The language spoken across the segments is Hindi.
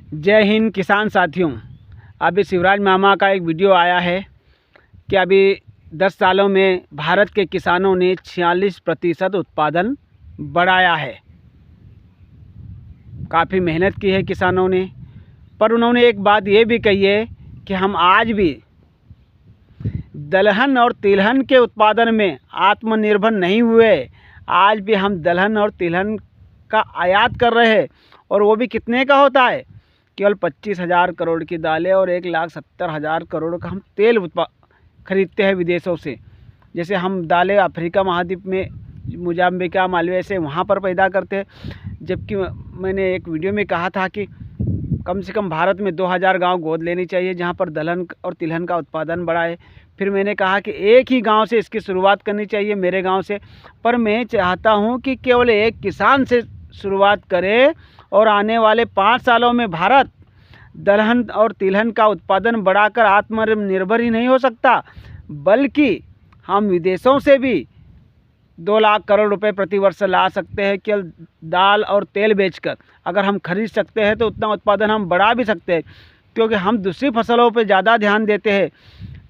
जय हिंद किसान साथियों। अभी शिवराज मामा का एक वीडियो आया है कि अभी 10 सालों में भारत के किसानों ने 46% उत्पादन बढ़ाया है। काफ़ी मेहनत की है किसानों ने, पर उन्होंने एक बात ये भी कही है कि हम आज भी दलहन और तिलहन के उत्पादन में आत्मनिर्भर नहीं हुए। आज भी हम दलहन और तिलहन का आयात कर रहे हैं, और वो भी कितने का होता है, केवल 25,000 करोड़ की दालें और 1,70,000 करोड़ का हम तेल खरीदते हैं विदेशों से। जैसे हम दालें अफ्रीका महाद्वीप में मोजाम्बिक मालवे से वहाँ पर पैदा करते हैं, जबकि मैंने एक वीडियो में कहा था कि कम से कम भारत में 2000 गांव गोद लेनी चाहिए जहां पर दलहन और तिलहन का उत्पादन बढ़ाए। फिर मैंने कहा कि एक ही गांव से इसकी शुरुआत करनी चाहिए, मेरे गांव से। पर मैं चाहता हूं कि केवल एक किसान से शुरुआत करे, और आने वाले 5 सालों में भारत दलहन और तिलहन का उत्पादन बढ़ाकर आत्मनिर्भर ही नहीं हो सकता, बल्कि हम विदेशों से भी 2 लाख करोड़ रुपए प्रति वर्ष ला सकते हैं केवल दाल और तेल बेचकर। अगर हम खरीद सकते हैं तो उतना उत्पादन हम बढ़ा भी सकते हैं, क्योंकि हम दूसरी फसलों पर ज़्यादा ध्यान देते हैं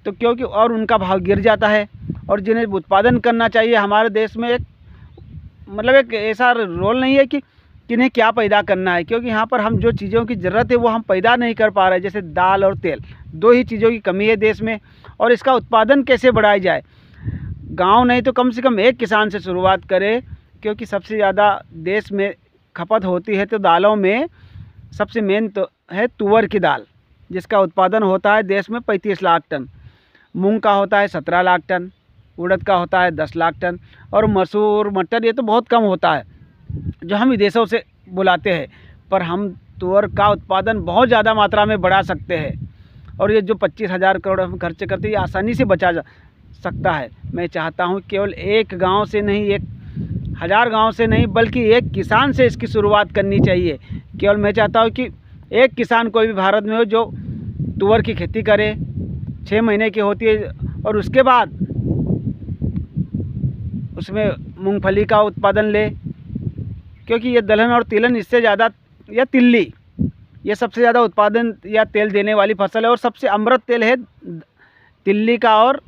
तो क्योंकि और उनका भाव गिर जाता है। और जिन्हें उत्पादन करना चाहिए, हमारे देश में एक ऐसा रोल नहीं है कि किन्हें क्या पैदा करना है, क्योंकि यहाँ पर हम जो चीज़ों की ज़रूरत है वो हम पैदा नहीं कर पा रहे। जैसे दाल और तेल, 2 ही चीज़ों की कमी है देश में, और इसका उत्पादन कैसे बढ़ाया जाए। गांव नहीं तो कम से कम एक किसान से शुरुआत करें, क्योंकि सबसे ज़्यादा देश में खपत होती है तो दालों में सबसे मेन तो है तुअर की दाल, जिसका उत्पादन होता है देश में 35 लाख टन। मूंग का होता है 17 लाख टन, उड़द का होता है 10 लाख टन, और मसूर मटर ये तो बहुत कम होता है जो हम विदेशों से बुलाते हैं। पर हम तुअर का उत्पादन बहुत ज़्यादा मात्रा में बढ़ा सकते हैं, और ये जो 25,000 करोड़ हम खर्च करते हैं ये आसानी से बचा जा सकता है। मैं चाहता हूँ केवल एक गांव से नहीं, 1,000 गांव से नहीं, बल्कि एक किसान से इसकी शुरुआत करनी चाहिए। केवल मैं चाहता हूँ कि एक किसान कोई भी भारत में हो जो तुअर की खेती करे, 6 महीने की होती है, और उसके बाद उसमें मूंगफली का उत्पादन ले, क्योंकि ये दलहन और तिलहन इससे ज़्यादा, या तिल्ली, ये सबसे ज़्यादा उत्पादन या तेल देने वाली फसल है, और सबसे अमृत तेल है तिल्ली का और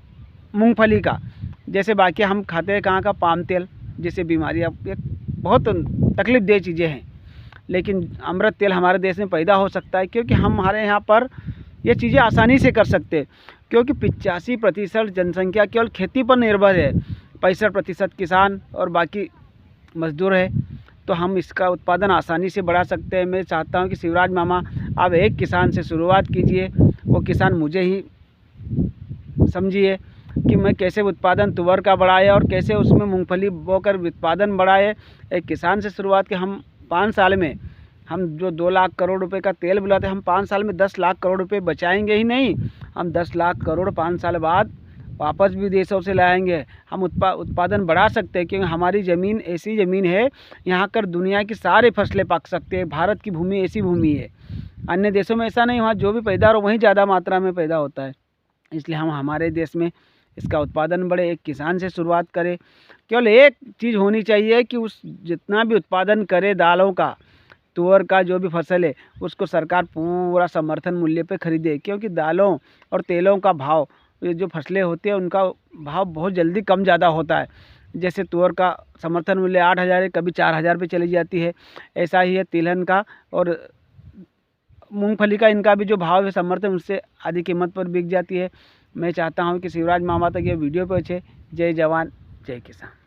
मूंगफली का। जैसे बाकी हम खाते हैं कहाँ का, पाम तेल, जैसे बीमारियाँ बहुत तकलीफ़देह चीज़ें हैं, लेकिन अमृत तेल हमारे देश में पैदा हो सकता है, क्योंकि हमारे यहाँ पर ये चीज़ें आसानी से कर सकते हैं। क्योंकि 85% जनसंख्या केवल खेती पर निर्भर है, 65% किसान और बाकी मजदूर है, तो हम इसका उत्पादन आसानी से बढ़ा सकते हैं। मैं चाहता हूं कि शिवराज मामा आप एक किसान से शुरुआत कीजिए, वो किसान मुझे ही समझिए कि मैं कैसे उत्पादन तुअर का बढ़ाए और कैसे उसमें मूंगफली बोकर उत्पादन बढ़ाए। एक किसान से शुरुआत कि हम 5 साल में, हम जो 2 लाख करोड़ रुपए का तेल बुलाते हैं, हम 5 साल में 10 लाख करोड़ रुपए बचाएंगे ही नहीं, हम 10 लाख करोड़ 5 साल बाद वापस भी देशों से लाएंगे। हम उत्पादन बढ़ा सकते हैं, क्योंकि हमारी ज़मीन ऐसी ज़मीन है, यहाँ कर दुनिया की सारी फसलें पक सकते हैं। भारत की भूमि ऐसी भूमि है, अन्य देशों में ऐसा नहीं, वहाँ जो भी पैदा हो वहीं ज़्यादा मात्रा में पैदा होता है। इसलिए हम हमारे देश में इसका उत्पादन बढ़े, एक किसान से शुरुआत करें। केवल एक चीज़ होनी चाहिए कि उस जितना भी उत्पादन करे दालों का, तुअर का, जो भी फसल है, उसको सरकार पूरा समर्थन मूल्य पे खरीदे, क्योंकि दालों और तेलों का भाव, ये जो फसलें होती है उनका भाव बहुत जल्दी कम ज़्यादा होता है। जैसे तुअर का समर्थन मूल्य 8,000 है, कभी 4,000 पे चली जाती है। ऐसा ही है तिलहन का और मूंगफली का, इनका भी जो भाव है समर्थन उससे आधी कीमत पर बिक जाती है। मैं चाहता हूँ कि शिवराज मामा तक ये वीडियो पहुँचे। जय जवान जय किसान।